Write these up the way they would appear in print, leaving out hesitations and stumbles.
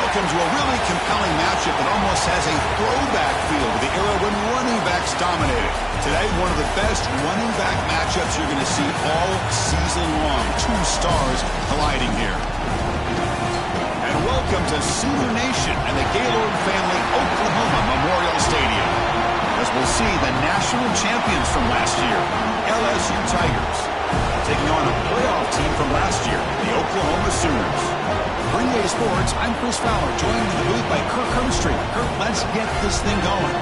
Welcome to a really compelling matchup that almost has a throwback feel to the era when running backs dominated. Today, one of the best running back matchups you're going to see all season long. Two stars colliding here. And welcome to Sooner Nation and the Gaylord family Oklahoma Memorial Stadium, as we'll see the national champions from last year, LSU Tigers, taking on a playoff team from last year, the Oklahoma Sooners. For EA Sports, I'm Chris Fowler, joined in the booth by Kirk Herbstreit. Kirk, let's get this thing going.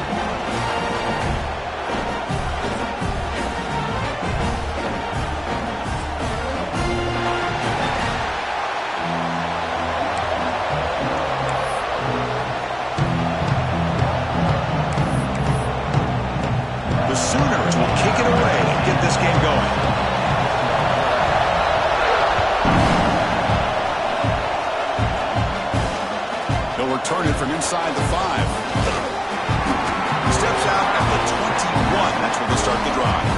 The Sooners will kick it away and get this game going. Return it from inside the 5. He steps out at the 21. That's where they'll start the drive.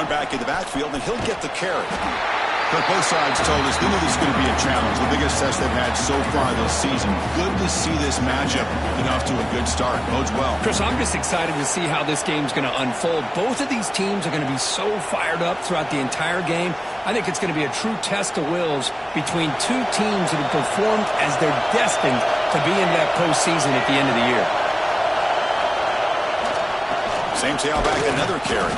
Back in the backfield, and he'll get the carry. But both sides told us they knew this was going to be a challenge, the biggest test they've had so far this season. Good to see this matchup get off to a good start. Bodes well. Chris, I'm just excited to see how this game's going to unfold. Both of these teams are going to be so fired up throughout the entire game. I think it's going to be a true test of wills between two teams that have performed as they're destined to be in that postseason at the end of the year. Same tailback, another carry.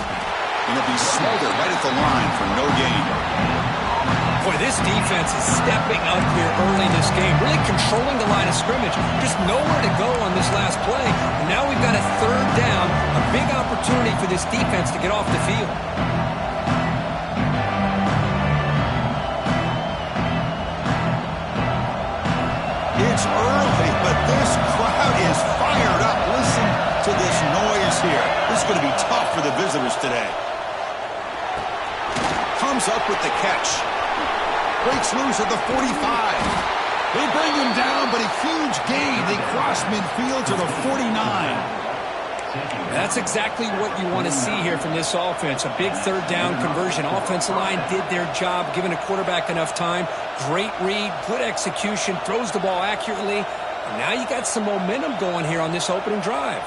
And it'll be smothered right at the line for no gain. Boy, this defense is stepping up here early in this game, really controlling the line of scrimmage. Just nowhere to go on this last play. And now we've got a third down, a big opportunity for this defense to get off the field. It's early, but this crowd is fired up. Listen to this noise here. This is going to be tough for the visitors today. Comes up with the catch. Breaks loose at the 45. They bring him down, but a huge gain. They cross midfield to the 49. That's exactly what you want to see here from this offense. A big third down conversion. Offensive line did their job, giving a quarterback enough time. Great read, good execution, throws the ball accurately. And now you got some momentum going here on this opening drive.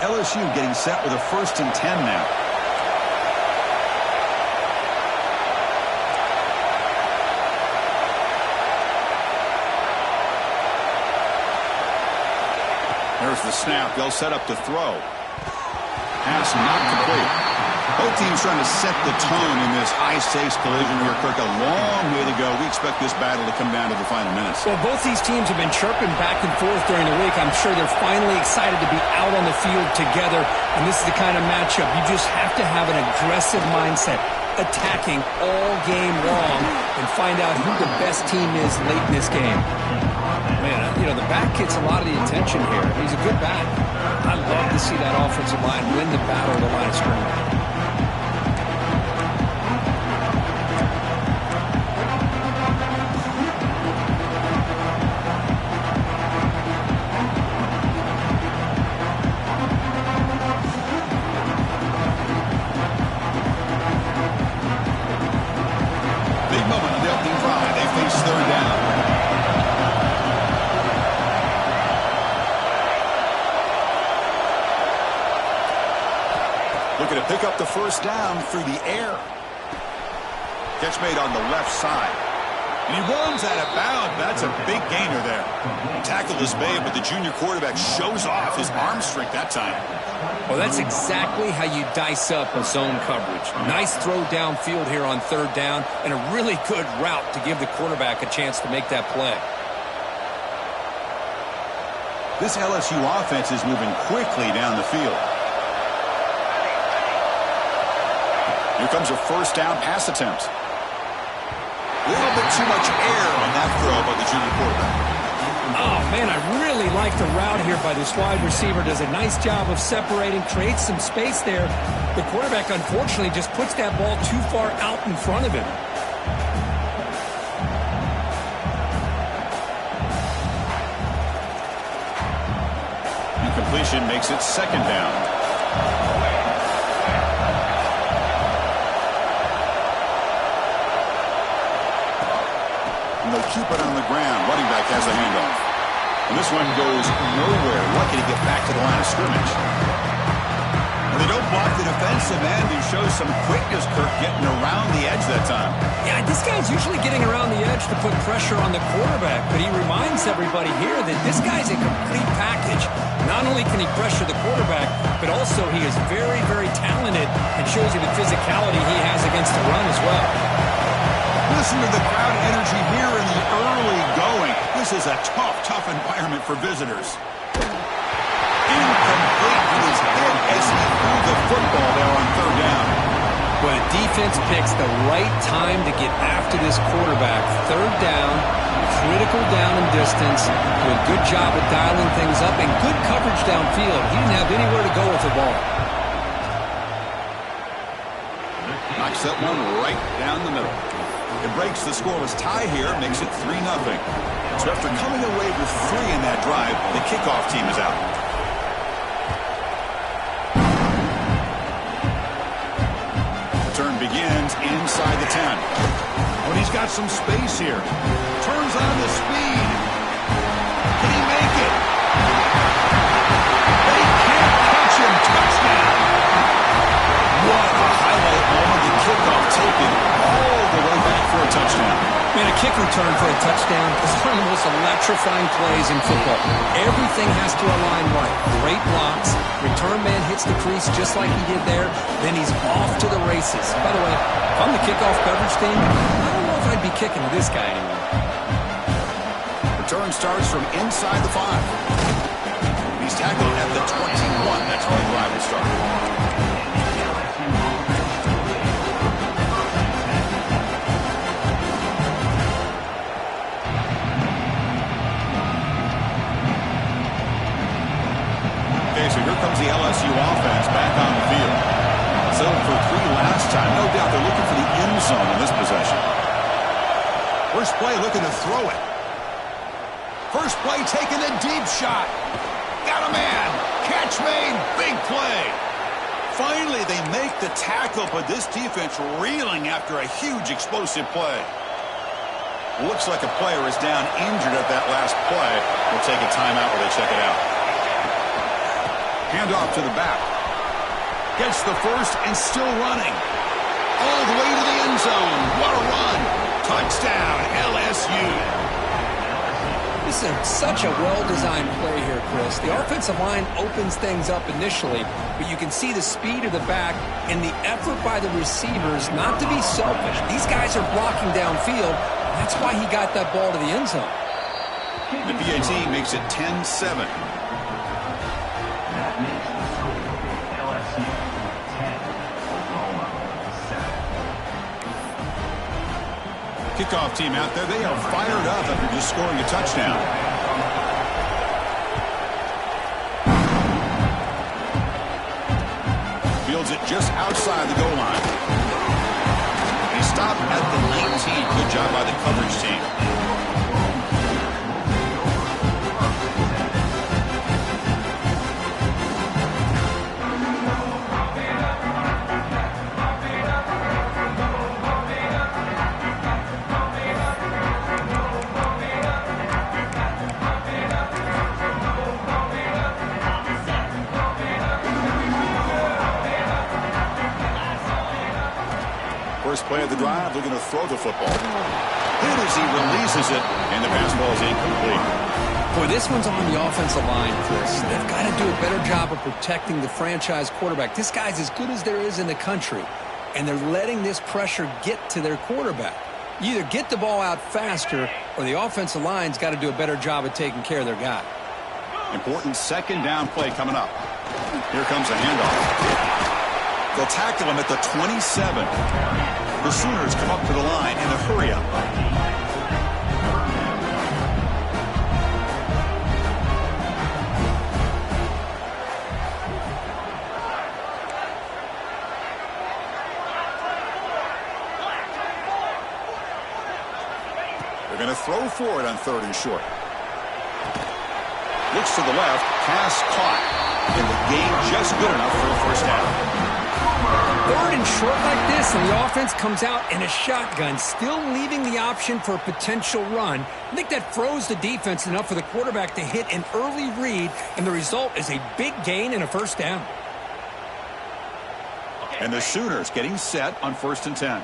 LSU getting set with a 1st and 10 now. There's the snap. They'll set up to throw. Pass not complete. Both teams trying to set the tone in this high-stakes collision here, Kirk. A long way to go. We expect this battle to come down to the final minutes. Well, both these teams have been chirping back and forth during the week. I'm sure they're finally excited to be out on the field together. And this is the kind of matchup you just have to have an aggressive mindset, attacking all game long, and find out who the best team is late in this game. Man, you know, the back gets a lot of the attention here. He's a good back. I love to see that offensive line win the battle of the line of scrimmage. Big moment on the opening drive. They face third down. Looking to pick up the first down through the air. Catch made on the left side. And he runs out of bounds. That's a big gainer there. Tackle is made, but the junior quarterback shows off his arm strength that time. Well, that's exactly how you dice up a zone coverage. Nice throw downfield here on third down, and a really good route to give the quarterback a chance to make that play. This LSU offense is moving quickly down the field. Here comes a first down pass attempt. A little bit too much air on that throw by the junior quarterback. Oh, man, I really like the route here by this wide receiver. Does a nice job of separating, creates some space there. The quarterback, unfortunately, just puts that ball too far out in front of him. Incompletion makes it second down. And they'll keep it on the ground. Running back has a handoff. And this one goes nowhere. Lucky to get back to the line of scrimmage. And they don't block the defensive end. He shows some quickness, Kirk, getting around the edge that time. Yeah, this guy's usually getting around the edge to put pressure on the quarterback, but he reminds everybody here that this guy's a complete package. Not only can he pressure the quarterback, but also he is very, very talented and shows you the physicality he has against the run as well. Listen to the crowd energy here in the early going. This is a tough environment for visitors. Incomplete with his head as he threw the football there on third down. But a defense picks the right time to get after this quarterback. Third down, critical down and distance. Do a good job of dialing things up and good coverage downfield. He didn't have anywhere to go with the ball. Knocks that one right down the middle. It breaks the scoreless tie here, makes it 3-0. So after coming away with 3 in that drive, the kickoff team is out. The turn begins inside the 10. Oh, he's got some space here. Turns on the speed. Can he make it? They can't catch him. Touchdown. What a highlight moment. The kickoff taken all the way back for a touchdown. Man, a kick return for a touchdown is one of the most electrifying plays in football. Everything has to align right. Great blocks. Return man hits the crease just like he did there. Then he's off to the races. By the way, if I'm the kickoff coverage team, I don't know if I'd be kicking to this guy anymore. Return starts from inside the 5. He's tackled at the 21. That's where the drive will start. So here comes the LSU offense back on the field. Settled for 3 last time. No doubt they're looking for the end zone in this possession. First play looking to throw it. First play taking a deep shot. Got a man. Catch made. Big play. Finally, they make the tackle, but this defense reeling after a huge explosive play. Looks like a player is down injured at that last play. We'll take a timeout while they check it out. Handoff to the back. Gets the first and still running. All the way to the end zone. What a run. Touchdown, LSU. This is such a well-designed play here, Chris. The offensive line opens things up initially, but you can see the speed of the back and the effort by the receivers not to be selfish. These guys are blocking downfield. That's why he got that ball to the end zone. The PAT makes it 10-7. Kickoff team out there, they are fired up after just scoring a touchdown. Fields it just outside the goal line. He stopped at the 19. Good job by the coverage team. First play of the drive, looking to throw the football. Hit as he releases it, and the pass ball is incomplete. Boy, this one's on the offensive line, Chris. They've got to do a better job of protecting the franchise quarterback. This guy's as good as there is in the country, and they're letting this pressure get to their quarterback. You either get the ball out faster, or the offensive line's got to do a better job of taking care of their guy. Important second down play coming up. Here comes a handoff. They'll tackle him at the 27. The Sooners come up to the line in a hurry-up. throw for it on 3rd and short. Looks to the left. Pass caught. And the game just good enough for a first down. 3rd and short like this, and the offense comes out in a shotgun, still leaving the option for a potential run. I think that froze the defense enough for the quarterback to hit an early read, and the result is a big gain and a first down. And the Sooners getting set on 1st and 10.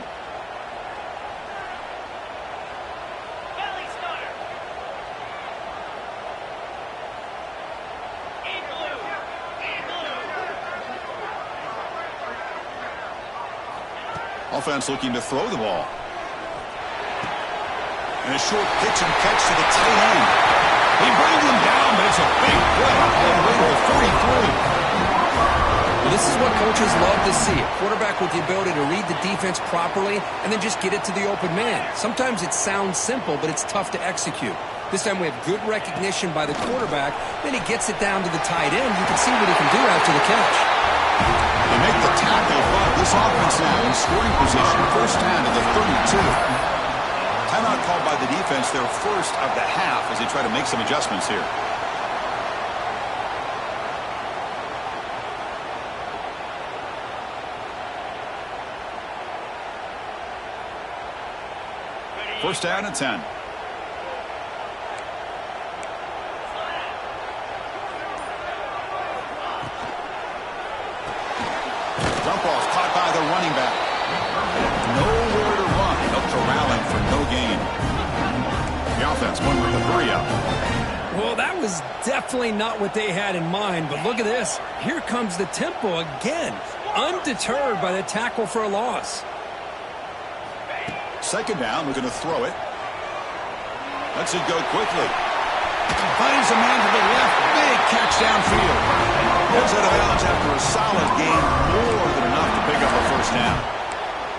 Offense looking to throw the ball. And a short pitch and catch to the tight end. He brings him down, but it's a big play all the way to the 43. Well, this is what coaches love to see. A quarterback with the ability to read the defense properly and then just get it to the open man. Sometimes it sounds simple, but it's tough to execute. This time we have good recognition by the quarterback. Then he gets it down to the tight end. You can see what he can do after the catch. They make the tackle, but this offense now in scoring position. First down to the 32. Timeout called by the defense, their first of the half, as they try to make some adjustments here. First down and 10. Jump ball's caught by the running back. Nowhere to run. Up to rally for no gain. The offense won with the hurry up. Well, that was definitely not what they had in mind, but look at this. Here comes the tempo again. Undeterred by the tackle for a loss. Second down, we're going to throw it. Lets it go quickly. Finds a man to the left. Big catch downfield. Goes out of bounds after a solid game. More than enough to pick up a first down.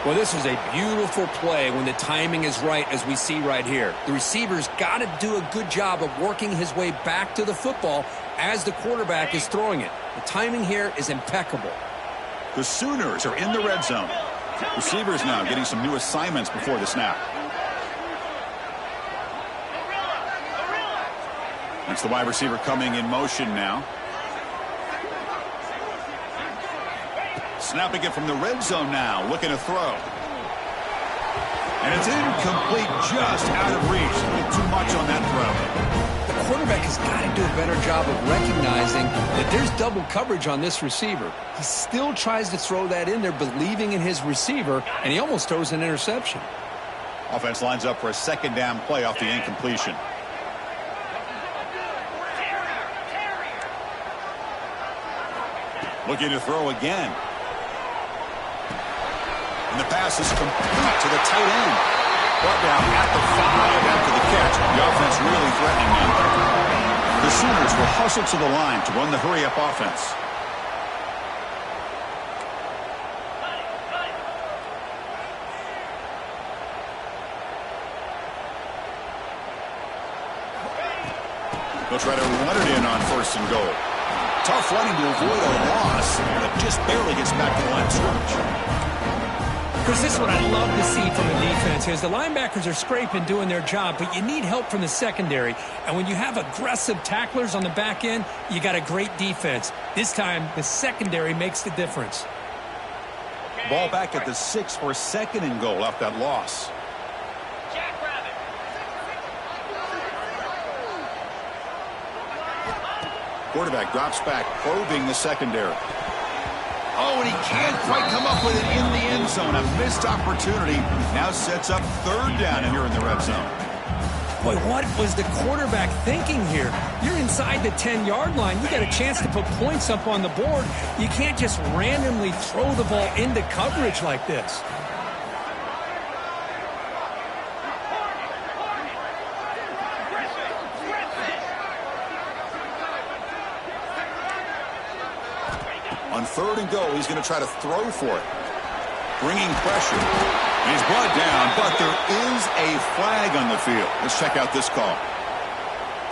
Well, this is a beautiful play when the timing is right, as we see right here. The receiver's got to do a good job of working his way back to the football as the quarterback is throwing it. The timing here is impeccable. The Sooners are in the red zone. Receivers now getting some new assignments before the snap. That's the wide receiver coming in motion now. Snapping it from the red zone now, looking to throw. And it's incomplete, just out of reach. A little too much on that throw. The quarterback has got to do a better job of recognizing that there's double coverage on this receiver. He still tries to throw that in there, believing in his receiver, and he almost throws an interception. Offense lines up for a second down play off the incompletion. Looking to throw again. And the pass is complete to the tight end. Brought down at the 5 after the catch. The offense really threatening now. The Sooners will hustle to the line to run the hurry-up offense. They'll try to run it in on 1st and goal. Tough running to avoid a loss, but just barely gets back to the line of scrimmage. Chris, this is what I love to see from a defense is the linebackers are scraping, doing their job, but you need help from the secondary. And when you have aggressive tacklers on the back end, you got a great defense. This time, the secondary makes the difference. Ball back at the 6 for 2nd and goal off that loss. Quarterback drops back, probing the secondary. Oh, and he can't quite come up with it in the end zone. A missed opportunity. Now sets up 3rd down here in the red zone. Boy, what was the quarterback thinking here? You're inside the 10-yard line. You got a chance to put points up on the board. You can't just randomly throw the ball into coverage like this. On 3rd and goal, he's going to try to throw for it. Bringing pressure. He's brought down, but there is a flag on the field. Let's check out this call.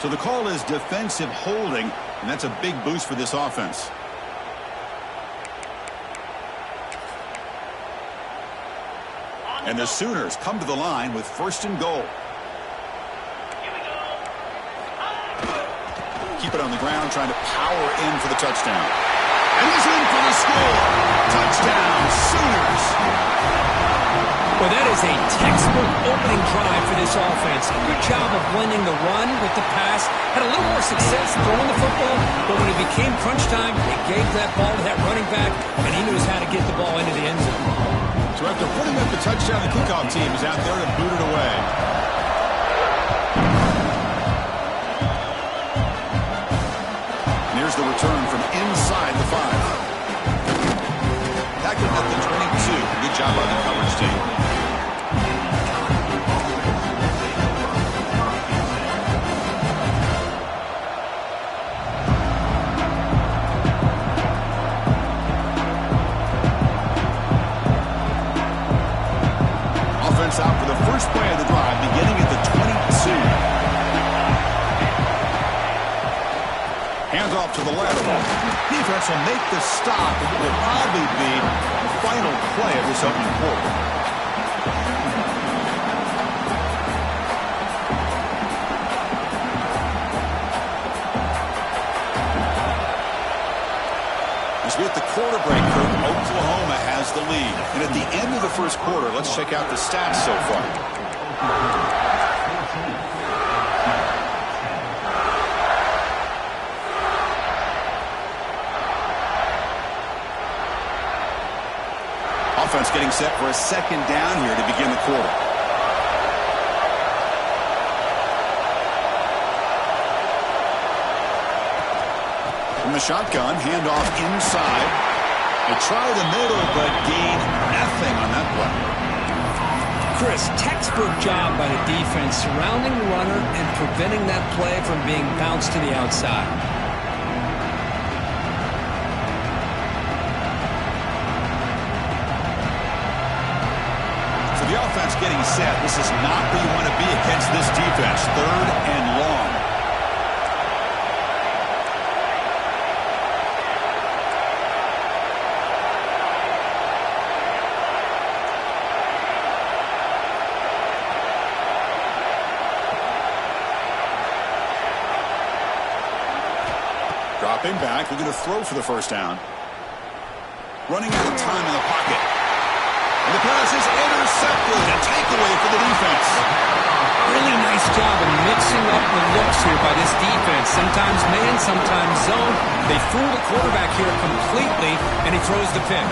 So the call is defensive holding, and that's a big boost for this offense. And the Sooners come to the line with 1st and goal. keep it on the ground, trying to power in for the touchdown. And he's in for the score. Touchdown, Sooners. Well, that is a textbook opening drive for this offense. A good job of blending the run with the pass. Had a little more success throwing the football, but when it became crunch time, they gave that ball to that running back, and he knows how to get the ball into the end zone. So after putting up the touchdown, the kickoff team is out there to boot it away. And here's the return from inside the 5. Tackled at the 22. Good job by the coverage team. Offense out for the first play of the drive, beginning at the 22. Hands off to the left. Defense will make the stop, and it will probably be the final play of this opening quarter. As we hit the quarter break, Kirk, Oklahoma has the lead. And at the end of the first quarter, let's check out the stats so far. Offense getting set for a second down here to begin the quarter. From the shotgun, handoff inside. They try the middle, but gain nothing on that play. Chris, textbook job by the defense surrounding the runner and preventing that play from being bounced to the outside. So the offense getting set. This is not where you want to be against this defense. 3rd and long. Dropping back, looking to throw for the first down. Running out of time in the pocket. And the pass is intercepted. A takeaway for the defense. Really nice job of mixing up the looks here by this defense. Sometimes man, sometimes zone. They fool the quarterback here completely, and he throws the pick.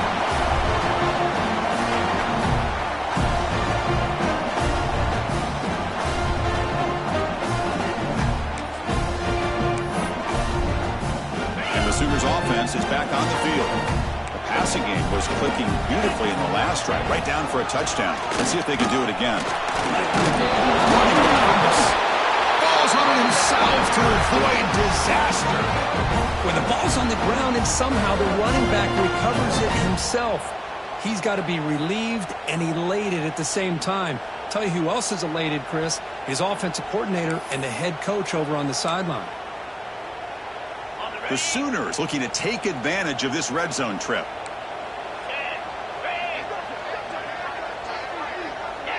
The Sooners offense is back on the field. The passing game was clicking beautifully in the last drive, right down for a touchdown. Let's see if they can do it again. Ball's running himself to avoid disaster. When the ball's on the ground and somehow the running back recovers it himself, he's got to be relieved and elated at the same time. Tell you who else is elated, Chris, his offensive coordinator and the head coach over on the sideline. The Sooners looking to take advantage of this red zone trip.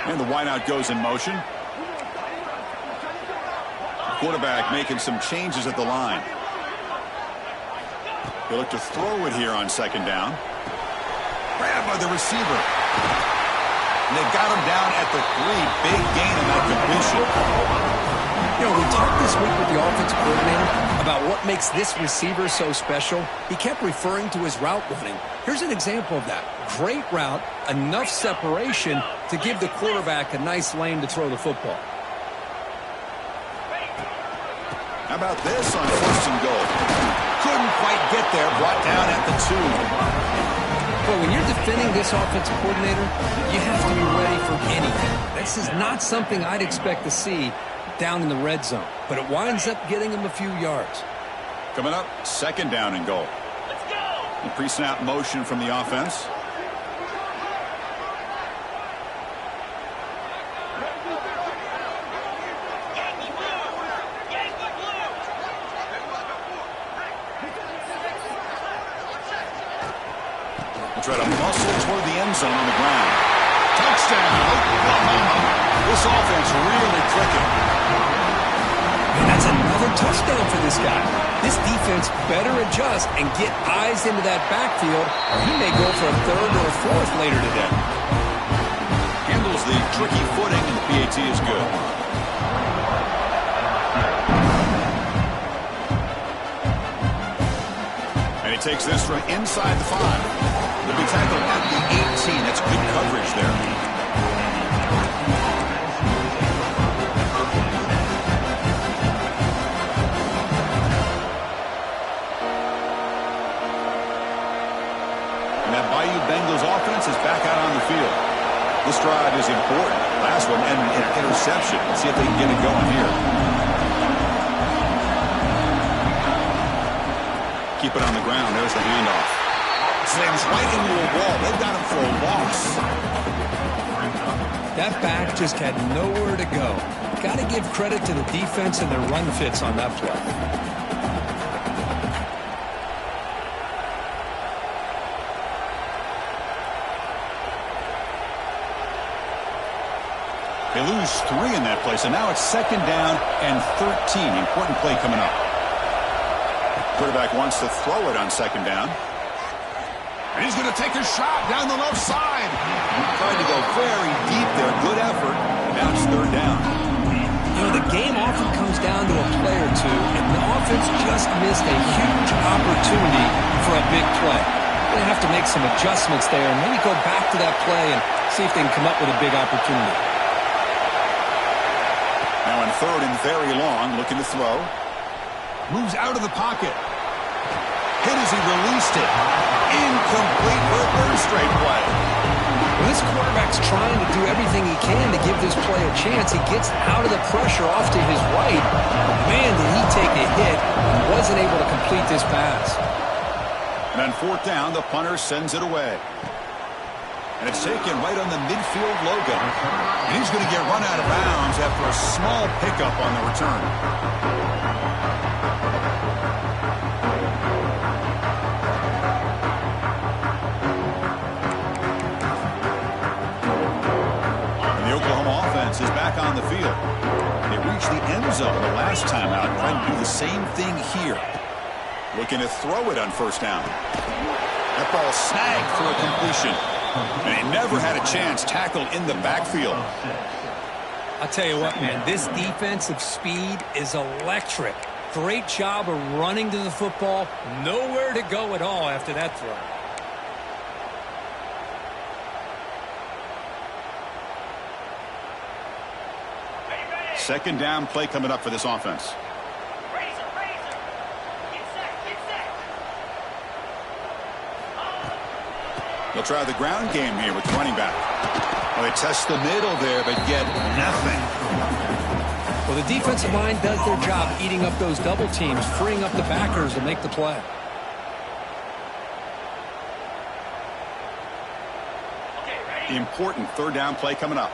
And the wideout goes in motion. Quarterback making some changes at the line. They look to throw it here on second down. Grabbed by the receiver. And they've got him down at the 3. Big gain on that completion. You know, we talked this week with the offensive coordinator about what makes this receiver so special. He kept referring to his route running. Here's an example of that. Great route, enough separation to give the quarterback a nice lane to throw the football. How about this on 1st and goal? Couldn't quite get there, brought down at the 2. But when you're defending this offensive coordinator, you have to be ready for anything. This is not something I'd expect to see down in the red zone, but it winds up getting him a few yards. Coming up, 2nd down and goal. Let's go. Pre-snap motion from the offense. We'll try to muscle toward the end zone on the ground. Touchdown, Oklahoma. This offense really clicking. And that's another touchdown for this guy. This defense better adjust and get eyes into that backfield, or he may go for a third or a fourth later today. Handles the tricky footing, and the PAT is good. And he takes this from inside the 5. He'll be tackled at the 18. That's good coverage there. And that Bayou Bengals offense is back out on the field. This drive is important. Last one, and an interception. Let's see if they can get it going here. Keep it on the ground. There's the handoff. Slams right into a wall. They've got him for a loss. That back just had nowhere to go. Got to give credit to the defense and their run fits on that play. They lose 3 in that play, so now it's 2nd down and 13. Important play coming up. Quarterback wants to throw it on 2nd down. And he's going to take a shot down the left side. Tried to go very deep there. Good effort. Now it's 3rd down. You know, the game often comes down to a play or two, and the offense just missed a huge opportunity for a big play. They're going to have to make some adjustments there and maybe go back to that play and see if they can come up with a big opportunity. Now in 3rd and very long, looking to throw. Moves out of the pocket. Hit as he released it. Incomplete for a 3rd straight play. Well, this quarterback's trying to do everything he can to give this play a chance. He gets out of the pressure off to his right. But man, did he take a hit and wasn't able to complete this pass. And on 4th down, the punter sends it away. And it's taken right on the midfield logo. And he's going to get run out of bounds after a small pickup on the return. And the Oklahoma offense is back on the field. They reached the end zone the last time out, trying to do the same thing here. Looking to throw it on 1st down. That ball snagged for a completion. And he never had a chance tackled in the backfield. I'll tell you what, man, this defensive speed is electric. Great job of running to the football. Nowhere to go at all after that throw. Second down play coming up for this offense. They'll try the ground game here with the running back. Well, they test the middle there, but get nothing. Well, the defensive line does their job eating up those double teams, freeing up the backers to make the play. The important 3rd down play coming up.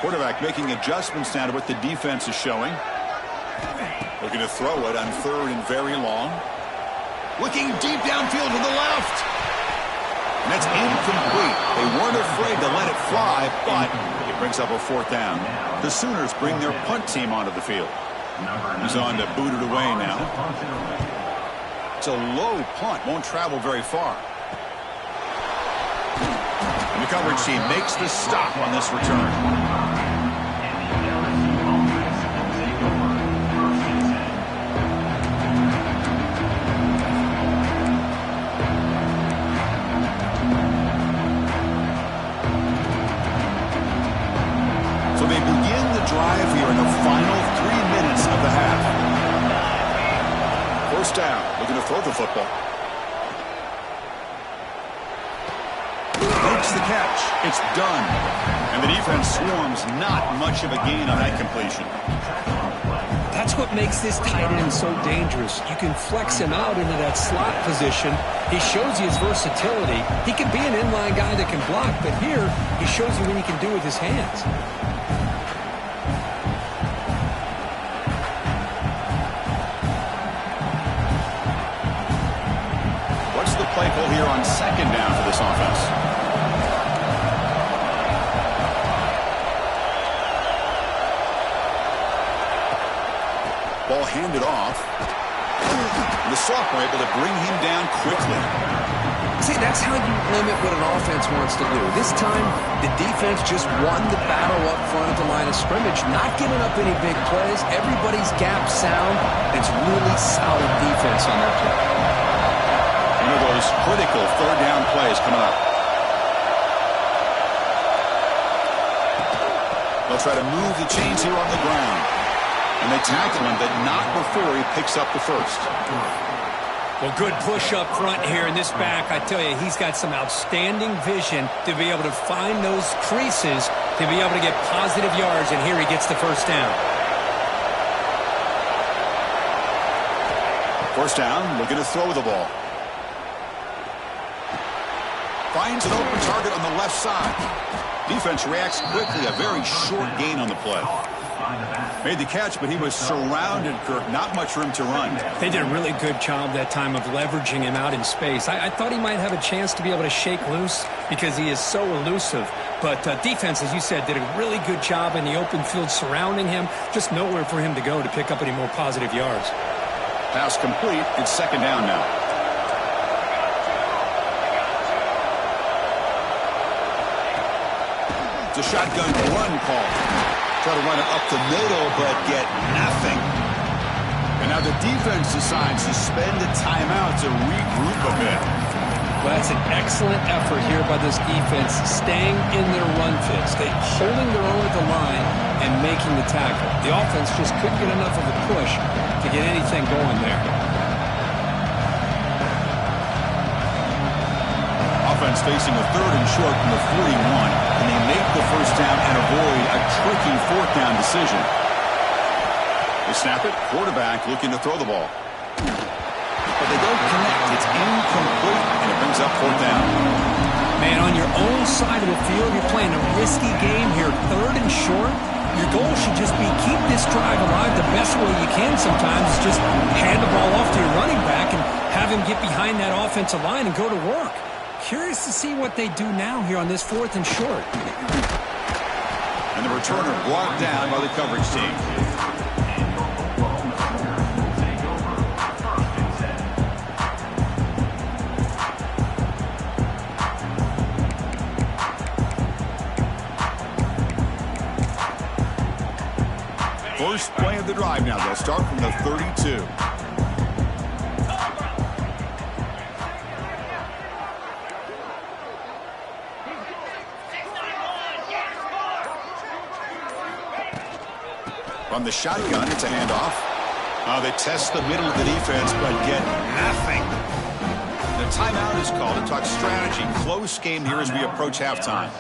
Quarterback making adjustments now to what the defense is showing. Looking to throw it on 3rd and very long. Looking deep downfield to the left. And that's incomplete. They weren't afraid to let it fly, but it brings up a 4th down. The Sooners bring their punt team onto the field. He's on to boot it away now. It's a low punt. Won't travel very far. And the coverage team makes the stop on this return. Drive here in the final 3 minutes of the half. 1st down, looking to throw the football. Makes the catch. It's done. And the defense swarms not much of a gain on that completion. That's what makes this tight end so dangerous. You can flex him out into that slot position. He shows you his versatility. He can be an inline guy that can block, but here he shows you what he can do with his hands. Play call here on 2nd down for this offense. Ball handed off. And the sophomore able to bring him down quickly. See, that's how you limit what an offense wants to do. This time, the defense just won the battle up front at the line of scrimmage, not giving up any big plays. Everybody's gap sound. It's really solid defense on that play. One of those critical third down plays coming up. They'll try to move the chains here on the ground. And they tackle him, but not before he picks up the first. Well, good push up front here in this back. I tell you, he's got some outstanding vision to be able to find those creases, to be able to get positive yards, and here he gets the first down. First down, looking to throw the ball. Finds an open target on the left side. Defense reacts quickly, a very short gain on the play. Made the catch, but he was surrounded, Kirk. Not much room to run. They did a really good job that time of leveraging him out in space. I thought he might have a chance to be able to shake loose because he is so elusive. But defense, as you said, did a really good job in the open field surrounding him. Just nowhere for him to go to pick up any more positive yards. Pass complete. It's second down now. It's a shotgun run call. Try to run it up the middle, but get nothing. And now the defense decides to spend a timeout to regroup a bit. Well, that's an excellent effort here by this defense, staying in their run fits, holding their own at the line and making the tackle. The offense just couldn't get enough of a push to get anything going there. Offense facing a third and short from the 41, and they make the first down and avoid a tricky fourth down decision. They snap it, quarterback looking to throw the ball. But they don't connect. It's incomplete, and it brings up fourth down. Man, on your own side of the field, you're playing a risky game here. Third and short, your goal should just be keep this drive alive the best way you can sometimes. Is just hand the ball off to your running back and have him get behind that offensive line and go to work. Curious to see what they do now here on this fourth and short. And the returner brought down by the coverage team. First play of the drive now. They'll start from the 32. From the shotgun, it's a handoff. They test the middle of the defense, but get nothing. The timeout is called to talk strategy. Close game here as we approach halftime.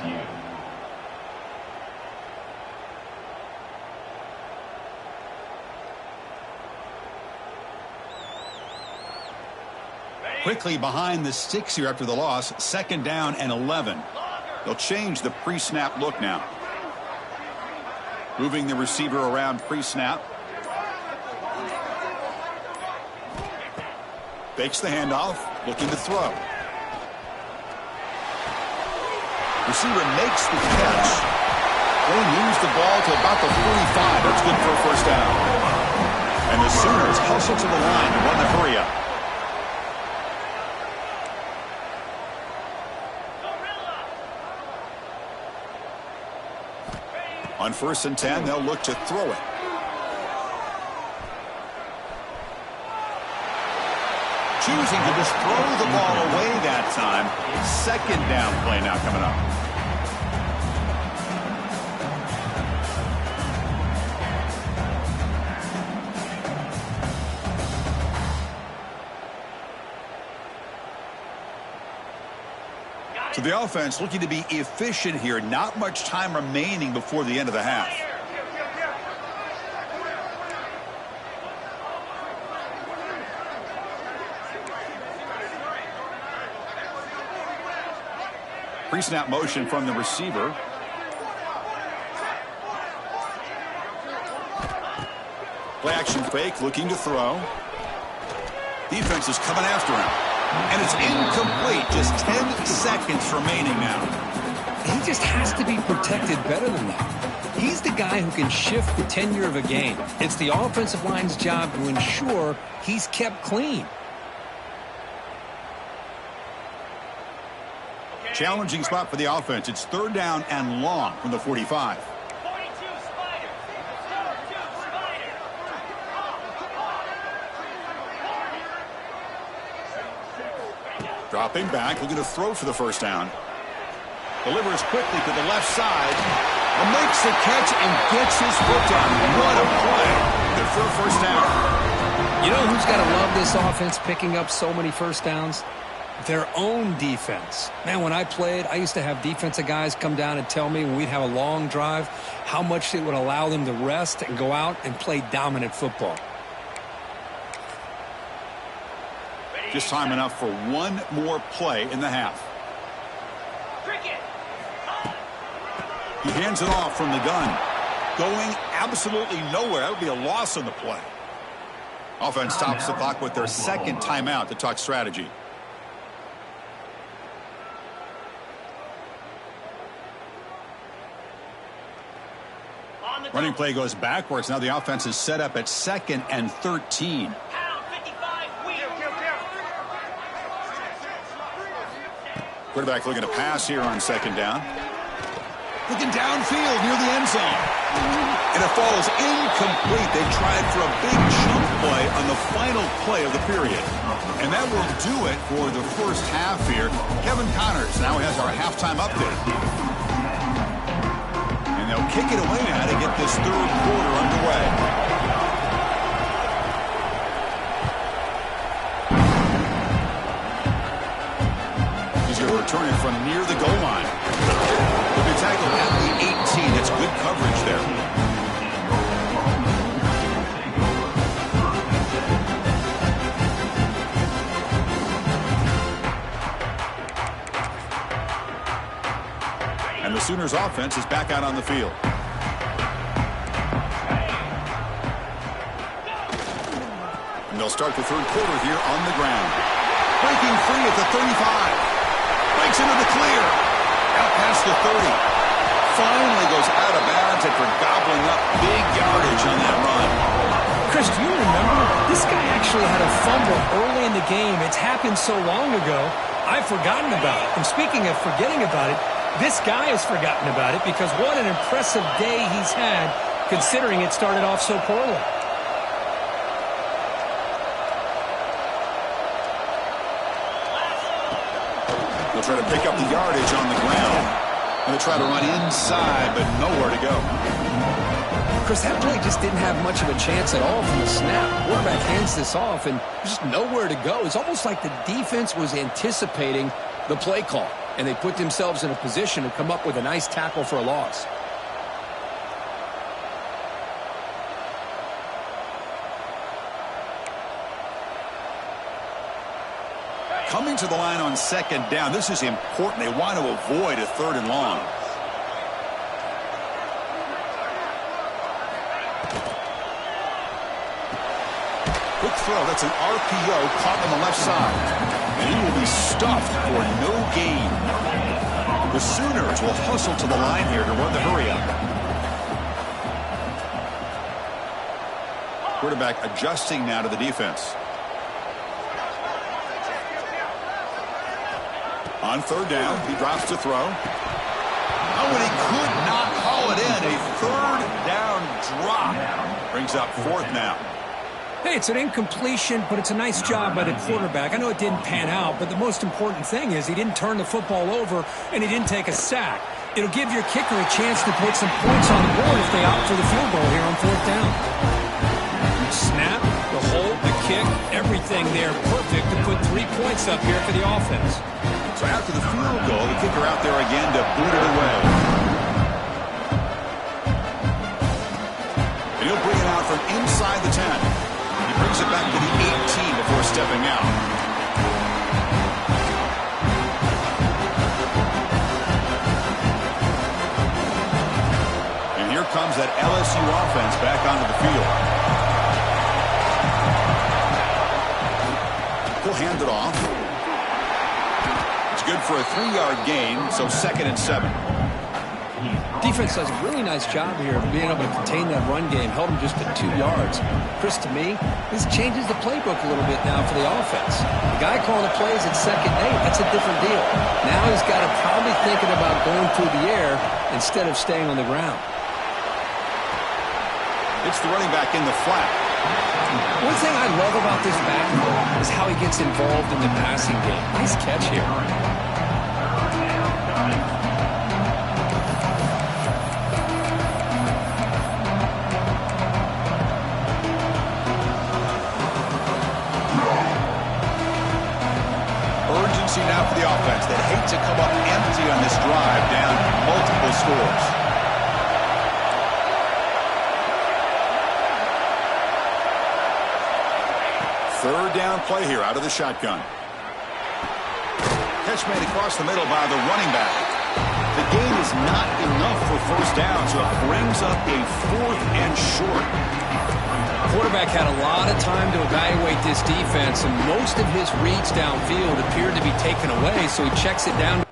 Quickly behind the sticks here after the loss. Second down and 11. They'll change the pre-snap look now. Moving the receiver around pre-snap. Fakes the handoff, looking to throw. Receiver makes the catch. They moves the ball to about the 45. That's good for a first down. And the Sooners hustle to the line to run the hurry up. On 1st and 10, they'll look to throw it. Choosing to just throw the ball away that time. Second down play now coming up. So the offense looking to be efficient here. Not much time remaining before the end of the half. Pre-snap motion from the receiver. Play action fake, looking to throw. Defense is coming after him. And it's incomplete. Just 10 seconds remaining now. he just has to be protected better than that. He's the guy who can shift the tenure of a game. It's the offensive line's job to ensure he's kept clean. Challenging spot for the offense. It's 3rd down and long from the 45. Dropping back, looking to throw for the 1st down. Delivers quickly to the left side. And makes the catch and gets his foot down. What a play. Good for a 1st down. You know who's got to love this offense picking up so many 1st downs? Their own defense. Man, when I played, I used to have defensive guys come down and tell me when we'd have a long drive how much it would allow them to rest and go out and play dominant football. Just time enough for one more play in the half. He hands it off from the gun. Going absolutely nowhere. That would be a loss on the play. Offense stops the clock with their 2nd timeout to talk strategy. Running play goes backwards. Now the offense is set up at 2nd and 13. Quarterback looking to pass here on 2nd down. Looking downfield near the end zone. And it falls incomplete. They tried for a big chunk play on the final play of the period. And that will do it for the 1st half here. Kevin Connors now has our halftime update. And they'll kick it away now to get this 3rd quarter underway. He's going to return it from near the goal line. He'll be tackled at the 18. That's good coverage there. And the Sooners offense is back out on the field. And they'll start the 3rd quarter here on the ground. Breaking free at the 35. Breaks into the clear. Out past the 30. Finally goes out of bounds after gobbling up big yardage on that run. Chris, do you remember? This guy actually had a fumble early in the game. It's happened so long ago, I've forgotten about it. And speaking of forgetting about it, this guy has forgotten about it because what an impressive day he's had considering it started off so poorly. They'll try to pick up the yardage on the ground. And they'll try to run inside, but nowhere to go. Chris, that play just didn't have much of a chance at all from the snap. Quarterback hands this off and just nowhere to go. It's almost like the defense was anticipating the play call, and they put themselves in a position to come up with a nice tackle for a loss. Coming to the line on 2nd down. This is important. They want to avoid a 3rd and long. Quick throw. That's an RPO caught on the left side. And he will be stuffed for no gain. The Sooners will hustle to the line here to run the hurry up. Quarterback adjusting now to the defense. On 3rd down, he drops to throw. Oh, and he could not haul it in. A 3rd down drop. Brings up 4th now. Hey, it's an incompletion, but it's a nice job by the quarterback. I know it didn't pan out, but the most important thing is he didn't turn the football over and he didn't take a sack. It'll give your kicker a chance to put some points on the board if they opt for the field goal here on 4th down. Snap, the hold, the kick, everything there perfect to put 3 points up here for the offense. So after the field goal, the kicker out there again to boot it away. And he'll bring it out from inside the 10. He brings it back to the 18 before stepping out. And here comes that LSU offense back onto the field. He'll hand it off. Good for a 3-yard gain, so 2nd and 7. Defense does a really nice job here of being able to contain that run game, held him just at 2 yards. Chris, to me, this changes the playbook a little bit now for the offense. The guy calling the plays at 2nd and 8, that's a different deal. Now he's got to probably thinking about going through the air instead of staying on the ground. It's the running back in the flat. One thing I love about this back is how he gets involved in the passing game. Nice catch here. Urgency now for the offense. They'd hate to come up empty on this drive, down multiple scores. Third down play here out of the shotgun. Catch made across the middle by the running back. The gain is not enough for first down, so it brings up a 4th and short. Quarterback had a lot of time to evaluate this defense, and most of his reads downfield appeared to be taken away, so he checks it down.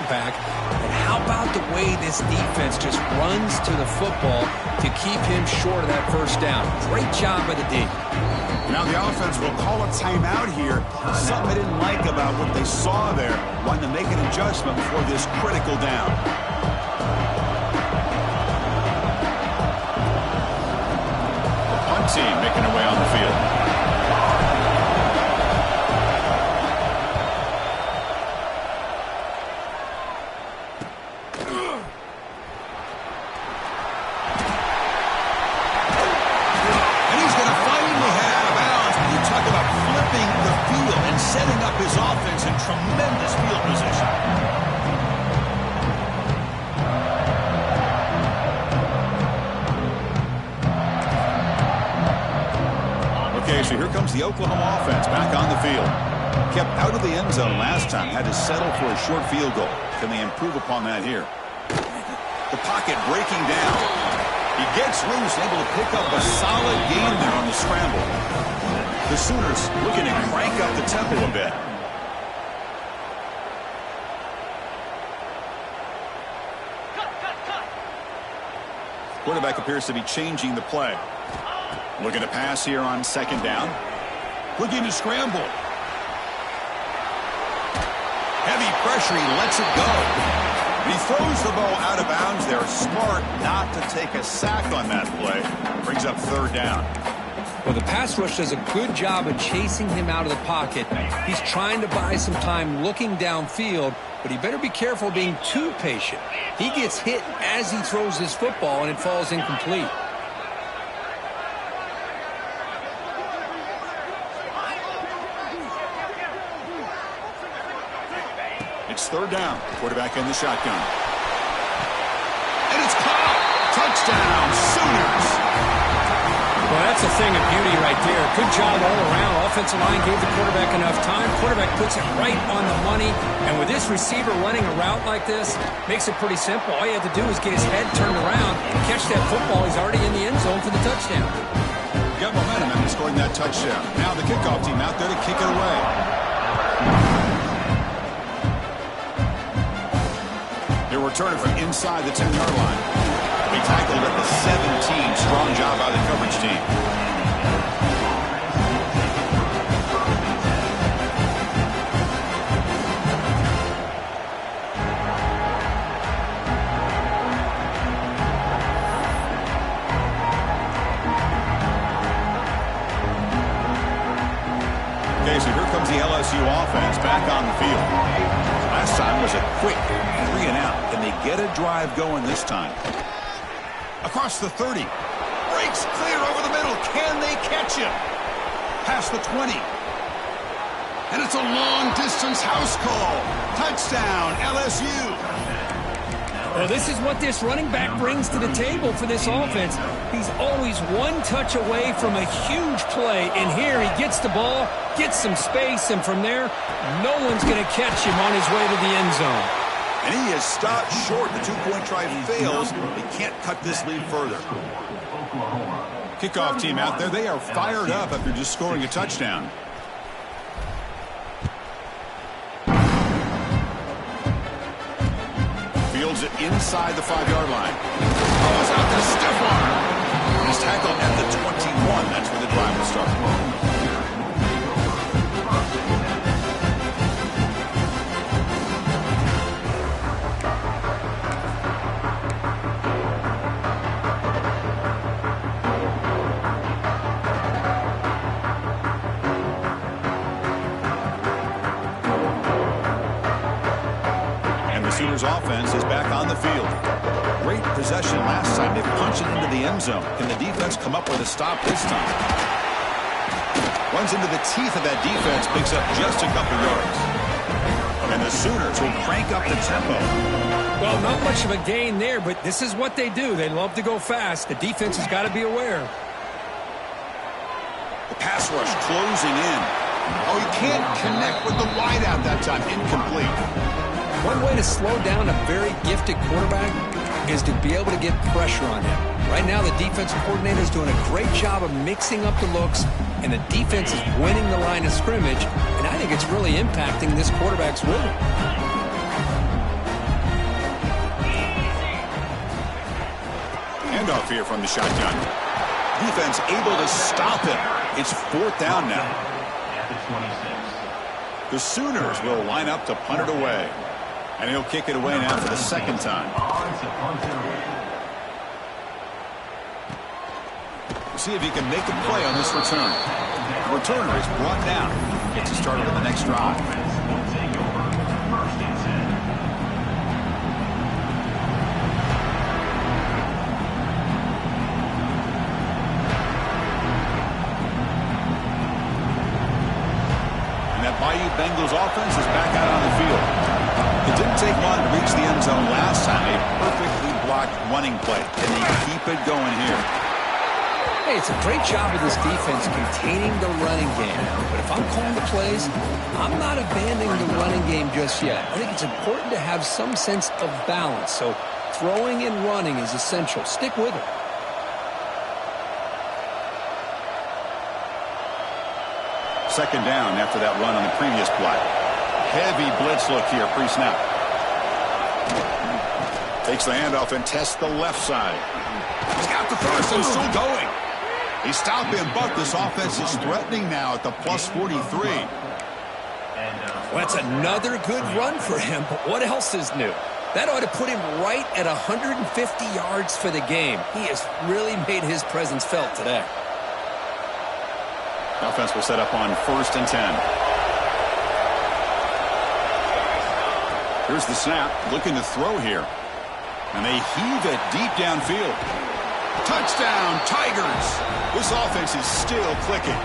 Back. And how about the way this defense just runs to the football to keep him short of that first down? Great job by the D. Now the offense will call a timeout here. Something they didn't like about what they saw there. Wanting to make an adjustment before this critical down. The punt team making their way on the field. Setting up his offense in tremendous field position. Okay, so here comes the Oklahoma offense back on the field. Kept out of the end zone last time, had to settle for a short field goal. Can they improve upon that here? The pocket breaking down. He gets loose, able to pick up a solid gain there on the scramble. The Sooners looking to crank up the tempo a bit. Quarterback appears to be changing the play. Looking to pass here on 2nd down. Looking to scramble. Heavy pressure, he lets it go. He throws the ball out of bounds there. Smart not to take a sack on that play. Brings up 3rd down. Well, the pass rush does a good job of chasing him out of the pocket. He's trying to buy some time looking downfield, but he better be careful being too patient. He gets hit as he throws his football, and it falls incomplete. It's 3rd down. Quarterback in the shotgun. And it's caught. Touchdown, Sooners. Well, that's a thing of beauty right there. Good job all around. Offensive line gave the quarterback enough time. Quarterback puts it right on the money. And with this receiver running a route like this, makes it pretty simple. All you have to do is get his head turned around, catch that football. He's already in the end zone for the touchdown. Got momentum after scoring that touchdown. Now the kickoff team out there to kick it away. They're returning from inside the 10-yard line. They tackled at the 17. Strong job by the coverage team. Okay, so here comes the LSU offense back on the field. Last time was a quick 3 and out. Can they get a drive going this time? Across the 30. Breaks clear over the middle. Can they catch him? Past the 20. And it's a long-distance house call. Touchdown, LSU. Well, this is what this running back brings to the table for this offense. He's always one touch away from a huge play, and here he gets the ball, gets some space, and from there, no one's going to catch him on his way to the end zone. And he is stopped short. The two-point try fails. He can't cut this lead further. Kickoff team out there. They are fired up after just scoring a touchdown. Fields it inside the 5-yard line. Oh, it's out there, stiff arm. He's tackled at the 21. That's where the drive will start. Offense is back on the field. Great possession last time. They punched it into the end zone. Can the defense come up with a stop this time? Runs into the teeth of that defense, picks up just a couple yards. And the Sooners will crank up the tempo. Well, not much of a gain there, but this is what they do. They love to go fast. The defense has got to be aware. The pass rush closing in. Oh, he can't connect with the wideout that time. Incomplete. One way to slow down a very gifted quarterback is to be able to get pressure on him. Right now, the defensive coordinator is doing a great job of mixing up the looks, and the defense is winning the line of scrimmage, and I think it's really impacting this quarterback's rhythm. Handoff here from the shotgun. Defense able to stop him. It's 4th down now. The Sooners will line up to punt it away. And he'll kick it away now for the 2nd time. We'll see if he can make a play on this return. The returner is brought down. Gets us started on the next drive. And that Bayou Bengals offense is back out on the field. It didn't take long to reach the end zone last time. A perfectly blocked running play. Can they keep it going here? Hey, it's a great job of this defense containing the running game. But if I'm calling the plays, I'm not abandoning the running game just yet. I think it's important to have some sense of balance. So throwing and running is essential. Stick with it. Second down after that run on the previous play. Heavy blitz look here, pre-snap. Takes the handoff and tests the left side. He's got the first and still going. He stopped him, but this offense is threatening now at the plus 43. Well, that's another good run for him, but what else is new? That ought to put him right at 150 yards for the game. He has really made his presence felt today. Offense will set up on 1st and 10. Here's the snap, looking to throw here. And they heave it deep downfield. Touchdown, Tigers! This offense is still clicking.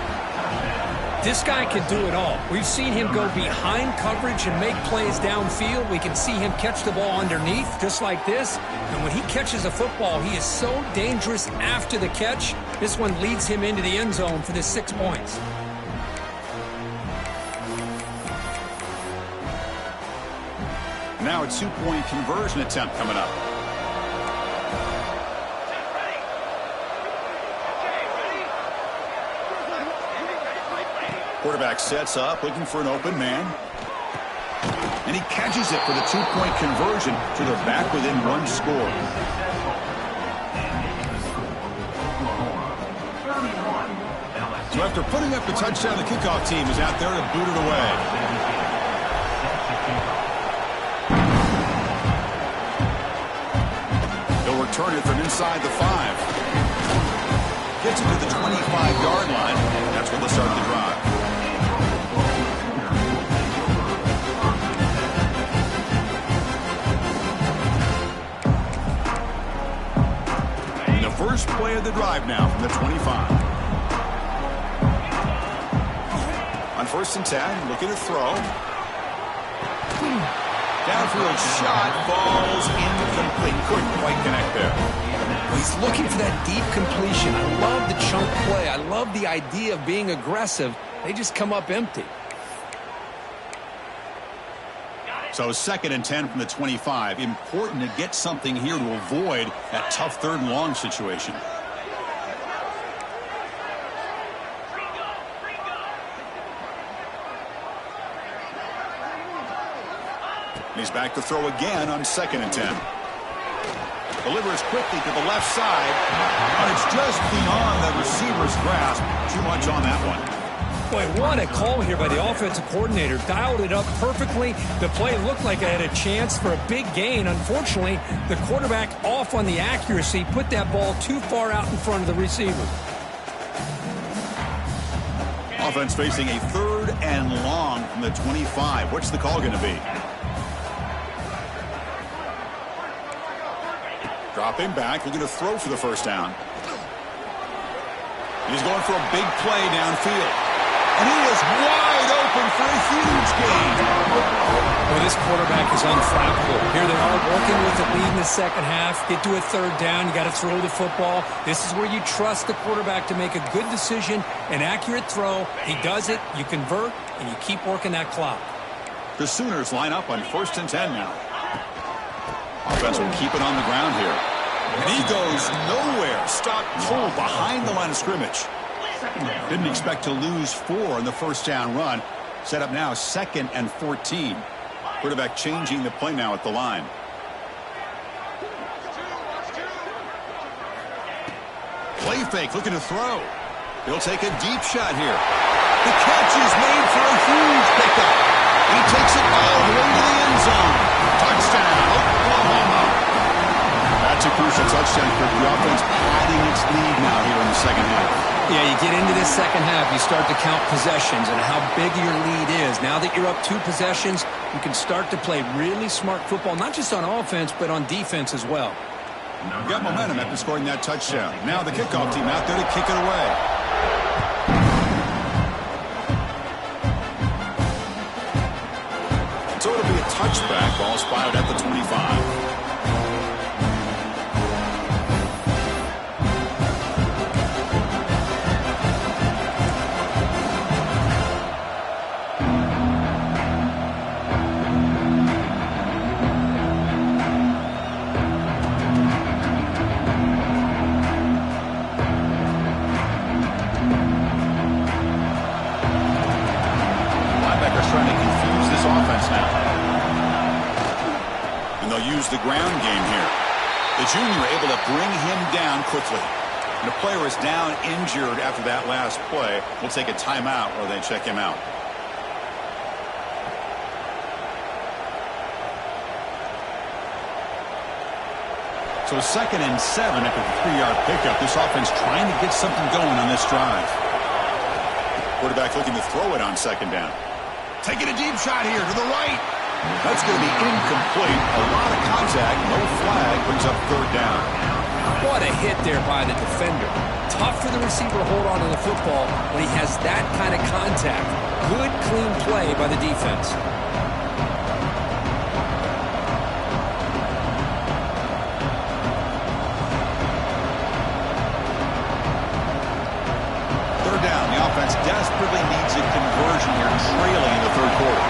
This guy can do it all. We've seen him go behind coverage and make plays downfield. We can see him catch the ball underneath, just like this. And when he catches a football, he is so dangerous after the catch. This one leads him into the end zone for the 6 points. Now a 2-point conversion attempt coming up. Quarterback sets up, looking for an open man. And he catches it for the 2-point conversion, so they're back within 1 score. So after putting up the touchdown, the kickoff team is out there to boot it away. Return it from inside the 5. Gets it to the 25-yard line. That's where they'll start the drive. The first play of the drive now from the 25. On 1st and 10, looking to throw. Downfield shot falls incomplete. Couldn't quite connect there. He's looking for that deep completion. I love the chunk play. I love the idea of being aggressive. They just come up empty. So 2nd and 10 from the 25. Important to get something here to avoid that tough 3rd and long situation. He's back to throw again on 2nd and 10. Delivers quickly to the left side, but it's just beyond the receiver's grasp. Too much on that one. Boy, what a call here by the offensive coordinator. Dialed it up perfectly. The play looked like it had a chance for a big gain. Unfortunately, the quarterback off on the accuracy, put that ball too far out in front of the receiver. Offense facing a 3rd and long from the 25. What's the call going to be? Dropping back, looking to throw for the 1st down. He's going for a big play downfield. And he is wide open for a huge gain. Well, this quarterback is unflappable. Here they are working with the lead in the 2nd half. Get to a 3rd down. You got to throw the football. This is where you trust the quarterback to make a good decision, an accurate throw. He does it, you convert, and you keep working that clock. The Sooners line up on 1st and 10 now. Offense will keep it on the ground here. And he goes nowhere. Stopped cold behind the line of scrimmage. Didn't expect to lose 4 on the 1st down run. Set up now 2nd and 14. Quarterback changing the play now at the line. Play fake, looking to throw. He'll take a deep shot here. The catch is made for a huge pickup. He takes it all the way to the end zone. Touchdown, Oklahoma. That's a crucial touchdown for the offense, padding its lead now here in the 2nd half. Yeah, you get into this 2nd half, you start to count possessions and how big your lead is. Now that you're up 2 possessions, you can start to play really smart football, not just on offense, but on defense as well. Got momentum after scoring that touchdown. Now the kickoff team out there to kick it away. So it'll be a touchback. Ball spotted at the 25. The ground game here. The junior able to bring him down quickly. And the player is down injured after that last play. We'll take a timeout or they check him out. So 2nd and 7 after the 3-yard pickup. This offense trying to get something going on this drive. Quarterback looking to throw it on 2nd down. Taking a deep shot here to the right. That's going to be incomplete. A lot of contact. No flag. Brings up 3rd down. What a hit there by the defender. Tough for the receiver to hold on to the football when he has that kind of contact. Good, clean play by the defense. Third down. The offense desperately needs a conversion here, trailing in the 3rd quarter.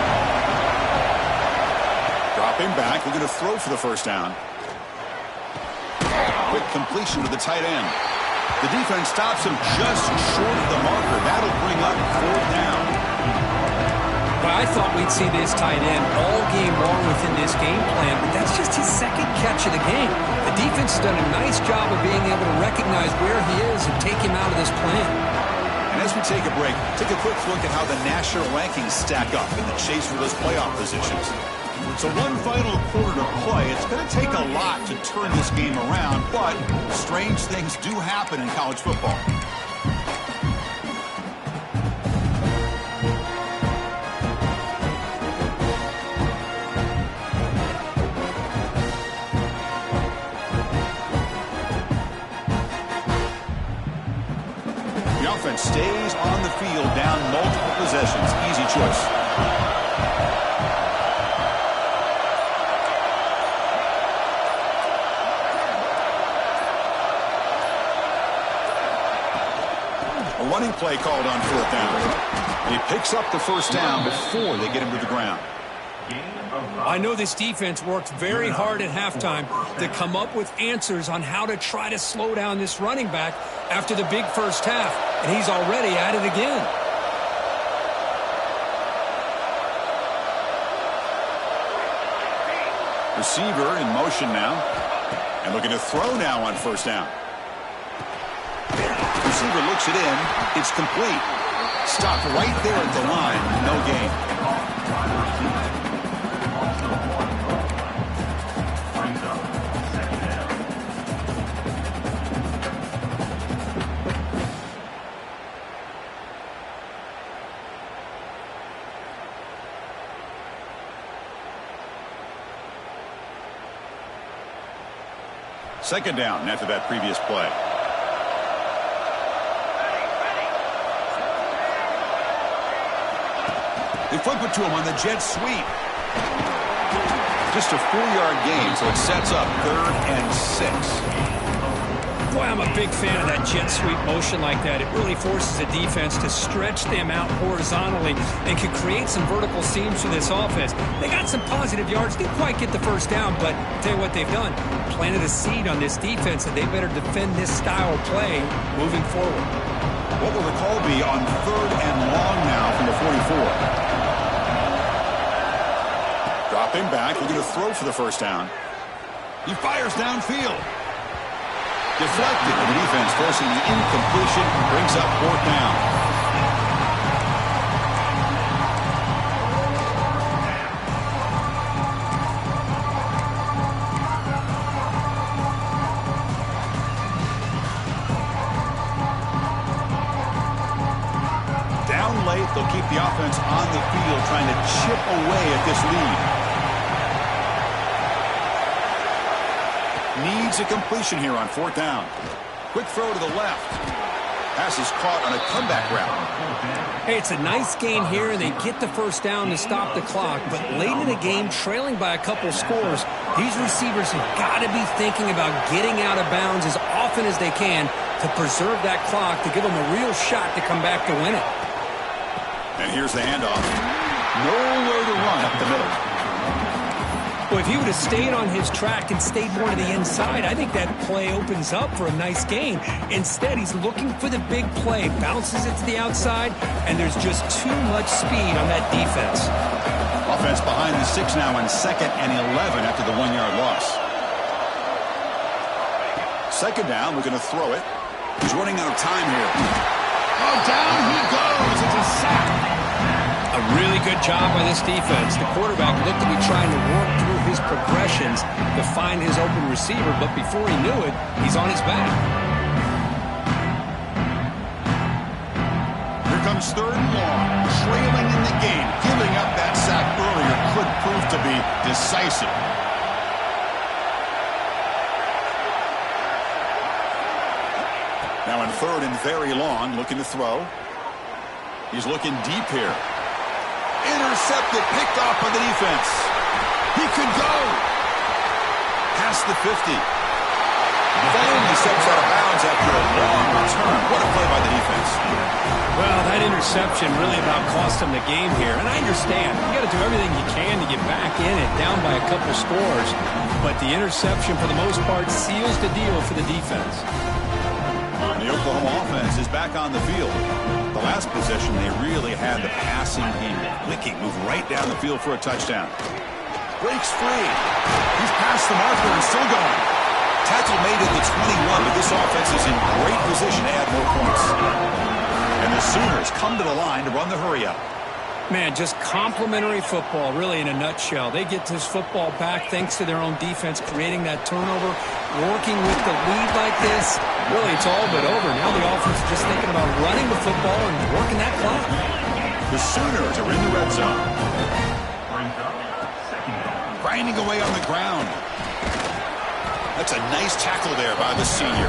Dropping back, we're going to throw for the 1st down. Quick completion to the tight end. The defense stops him just short of the marker. That'll bring up 4th down. Well, I thought we'd see this tight end all game long within this game plan, but that's just his 2nd catch of the game. The defense has done a nice job of being able to recognize where he is and take him out of this plan. And as we take a break, take a quick look at how the national rankings stack up in the chase for those playoff positions. So one final quarter to play. It's going to take a lot to turn this game around, but strange things do happen in college football. The offense stays on the field, down multiple possessions. Easy choice. running play called on fourth down. And he picks up the first down before they get him to the ground. I know this defense worked very hard at halftime to come up with answers on how to try to slow down this running back after the big first half, and he's already at it again. Receiver in motion now, and looking to throw now on first down. Receiver looks it in. It's complete. Stopped right there at the line. No gain. Second down after that previous play. They flip it to him on the jet sweep. Just a 4-yard gain, so it sets up 3rd and 6. Boy, I'm a big fan of that jet sweep motion like that. It really forces the defense to stretch them out horizontally and can create some vertical seams for this offense. They got some positive yards. Didn't quite get the first down, but I'll tell you what they've done. Planted a seed on this defense, and they better defend this style of play moving forward. What will the call be on 3rd and long now from the 44? Dropping back, looking to throw for the first down. He fires downfield. Deflected, and the defense forcing the incompletion, brings up 4th down. Down late, they'll keep the offense on the field, trying to chip away at this lead. Needs a completion here on 4th down. Quick throw to the left. Pass is caught on a comeback route. Hey, it's a nice gain here, and they get the first down to stop the clock. But late in the game, trailing by a couple scores, these receivers have got to be thinking about getting out of bounds as often as they can to preserve that clock, to give them a real shot to come back to win it. And here's the handoff. Nowhere to run up the middle. Well, if he would have stayed on his track and stayed more to the inside, I think that play opens up for a nice gain. Instead, he's looking for the big play, bounces it to the outside, and there's just too much speed on that defense. Offense behind the 6 now on 2nd and 11 after the 1-yard loss. Second down, we're going to throw it. He's running out of time here. Oh, down he goes. It's a sack. A really good job by this defense. The quarterback looked to be trying to work through his progressions to find his open receiver, but before he knew it, he's on his back. Here comes 3rd and long. Trailing in the game. Giving up that sack earlier could prove to be decisive. Now in 3rd and very long, looking to throw. He's looking deep here. Intercepted, picked off by the defense. He could go. Past the 50. Finally steps out of bounds after a long return. What a play by the defense. Well, that interception really about cost him the game here. And I understand. You got to do everything you can to get back in it, down by a couple scores. But the interception, for the most part, seals the deal for the defense. The Oklahoma offense is back on the field. The last possession, they really had the passing game clicking, moved right down the field for a touchdown. Breaks free. He's past the marker and still going. Tackle made at the 21, but this offense is in great position to add more points. And the Sooners come to the line to run the hurry-up. Man, just complimentary football, really, in a nutshell. They get this football back thanks to their own defense, creating that turnover, working with the lead like this. Really, it's all but over. Now the offense is just thinking about running the football and working that clock. The Sooners are in the red zone. Grinding away on the ground. That's a nice tackle there by the senior.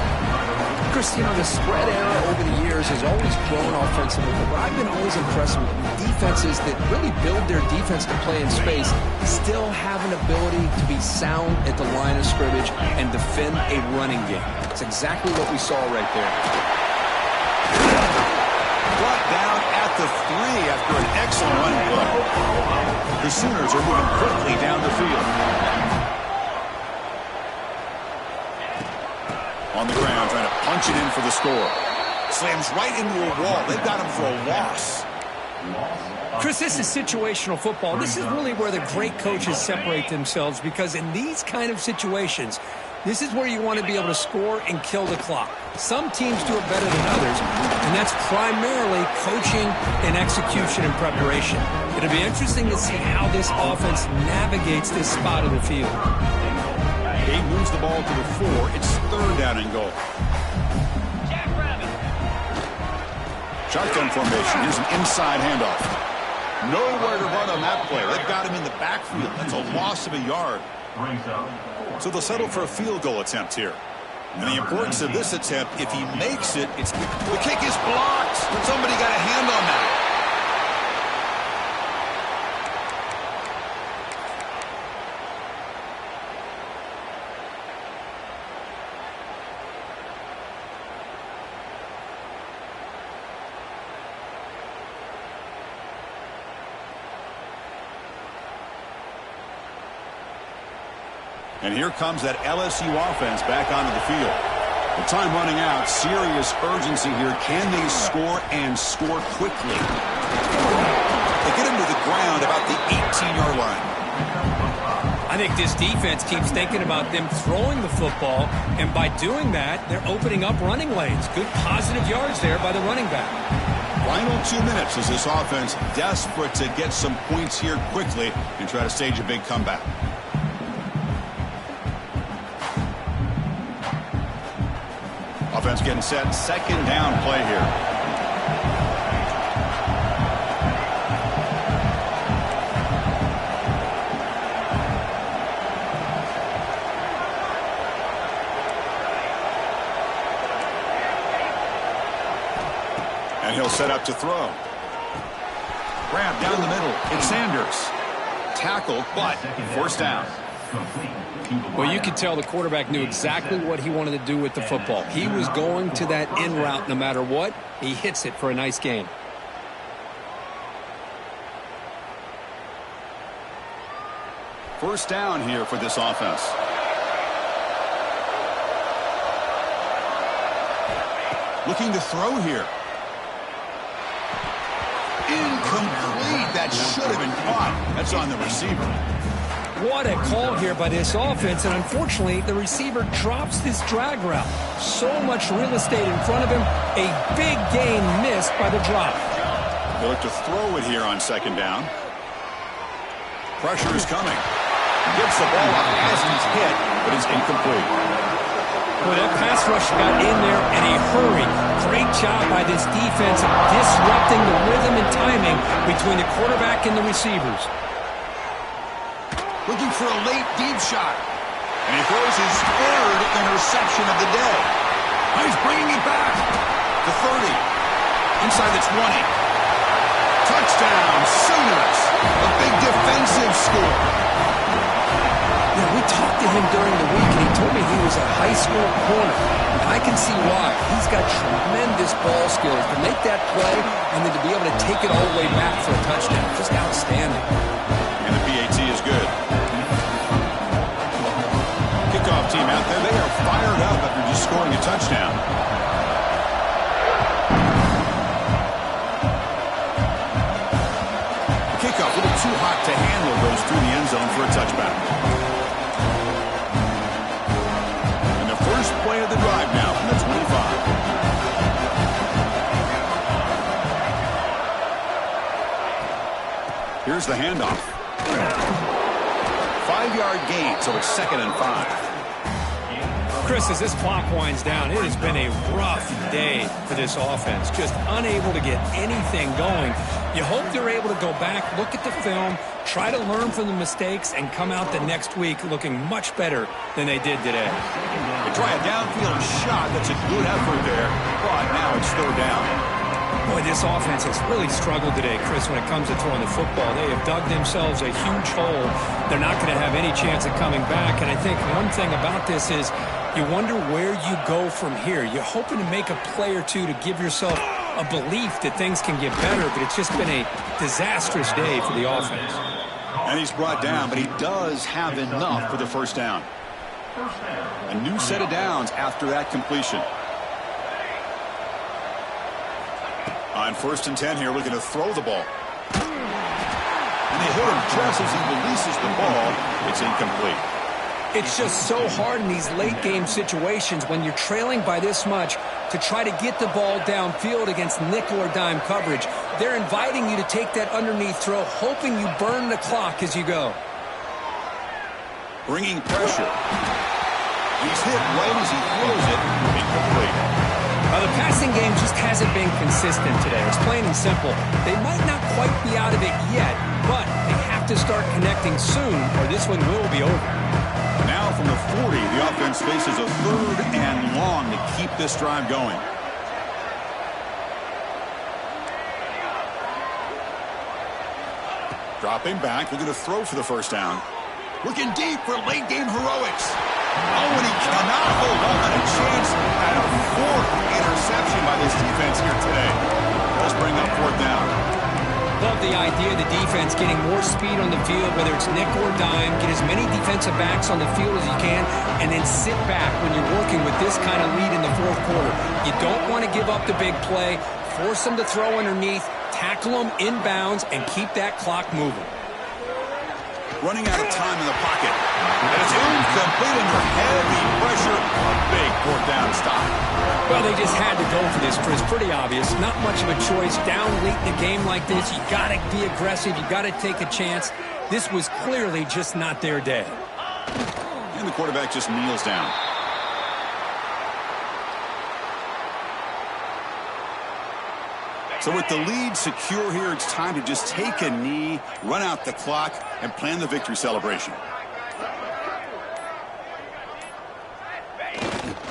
Chris, you know, the spread era over the years has always grown offensively, but I've been always impressed with defenses that really build their defense to play in space, still have an ability to be sound at the line of scrimmage and defend a running game. That's exactly what we saw right there. brought down at the 3 after an excellent running play. The Sooners are moving quickly down the field. On the ground, trying to punch it in for the score. Slams right into a wall. They've got him for a loss. Chris, this is situational football. This is really where the great coaches separate themselves, because in these kind of situations, this is where you want to be able to score and kill the clock. Some teams do it better than others, and that's primarily coaching and execution and preparation. It'll be interesting to see how this offense navigates this spot of the field. He moves the ball to the 4. It's 3rd down and goal. Shotgun formation. Here's an inside handoff. Nowhere to run on that play. They've got him in the backfield. That's a loss of a yard. So they'll settle for a field goal attempt here. And the importance of this attempt, if he makes it, the kick is blocked. Somebody got a hand on that. And here comes that LSU offense back onto the field. The time running out, serious urgency here. Can they score and score quickly? They get him to the ground about the 18-yard line. I think this defense keeps thinking about them throwing the football, and by doing that, they're opening up running lanes. Good positive yards there by the running back. Final 2 minutes as this offense desperate to get some points here quickly and try to stage a big comeback. Offense getting set. 2nd down play here. And he'll set up to throw. Grab down the middle. It's Sanders. Tackled, but 1st down. Well, you could tell the quarterback knew exactly what he wanted to do with the football. He was going to that in route no matter what. He hits it for a nice gain. First down here for this offense. Looking to throw here. Incomplete. That should have been caught. That's on the receiver. What a call here by this offense, and unfortunately, the receiver drops this drag route. So much real estate in front of him, a big gain missed by the drop. They look to throw it here on 2nd down. Pressure is coming. Gets the ball up as he's hit, but it's incomplete. Well, that pass rush got in there in a hurry. Great job by this defense of disrupting the rhythm and timing between the quarterback and the receivers. Looking for a late deep shot. And he throws his 3rd interception of the day. Now he's bringing it back. The 30. Inside the 20. Touchdown, Sooners. A big defensive score. Yeah, we talked to him during the week, and he told me he was a high school corner. And I can see why. He's got tremendous ball skills to make that play and then to be able to take it all the way back for a touchdown. Just outstanding. And the PAT is good. Kickoff team out there, they are fired up after just scoring a touchdown. The kickoff, a little too hot to handle, goes through the end zone for a touchback. And the first play of the drive now from the 25. Here's the handoff. 5-yard gain, so it's 2nd and 5. Chris, as this clock winds down, it has been a rough day for this offense. Just unable to get anything going. You hope they're able to go back, look at the film, try to learn from the mistakes, and come out the next week looking much better than they did today. They try a downfield shot. That's a good effort there, but now it's 3rd down. Boy, this offense has really struggled today, Chris, when it comes to throwing the football. They have dug themselves a huge hole. They're not going to have any chance of coming back. And I think one thing about this is you wonder where you go from here. You're hoping to make a play or two to give yourself a belief that things can get better, but it's just been a disastrous day for the offense. And he's brought down, but he does have enough for the first down. A new set of downs after that completion. On 1st and 10 here, looking to throw the ball. And they hit him just as he releases the ball. It's incomplete. It's just so hard in these late-game situations when you're trailing by this much to try to get the ball downfield against nickel or dime coverage. They're inviting you to take that underneath throw, hoping you burn the clock as you go. Bringing pressure. He's hit right as he throws it. Incomplete. The passing game just hasn't been consistent today. It's plain and simple. They might not quite be out of it yet, but they have to start connecting soon or this one will be over. Now from the 40, the offense faces a 3rd and long to keep this drive going. Dropping back, looking to throw for the first down. Looking deep for late-game heroics. Oh, and he cannot hold on. A chance at a 4th interception by this defense here today. Let's bring up 4th down. Love the idea of the defense getting more speed on the field, whether it's nickel or dime, get as many defensive backs on the field as you can, and then sit back when you're working with this kind of lead in the 4th quarter. You don't want to give up the big play, force them to throw underneath, tackle them inbounds, and keep that clock moving. Running out of time in the pocket. And it's incomplete under heavy pressure. A big 4th down stop. Well, they just had to go for this, Chris. Pretty obvious. Not much of a choice. Down late in a game like this, you got to be aggressive. You got to take a chance. This was clearly just not their day. And the quarterback just kneels down. So with the lead secure here, it's time to just take a knee, run out the clock, and plan the victory celebration.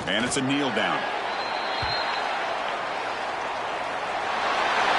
And it's a kneel down.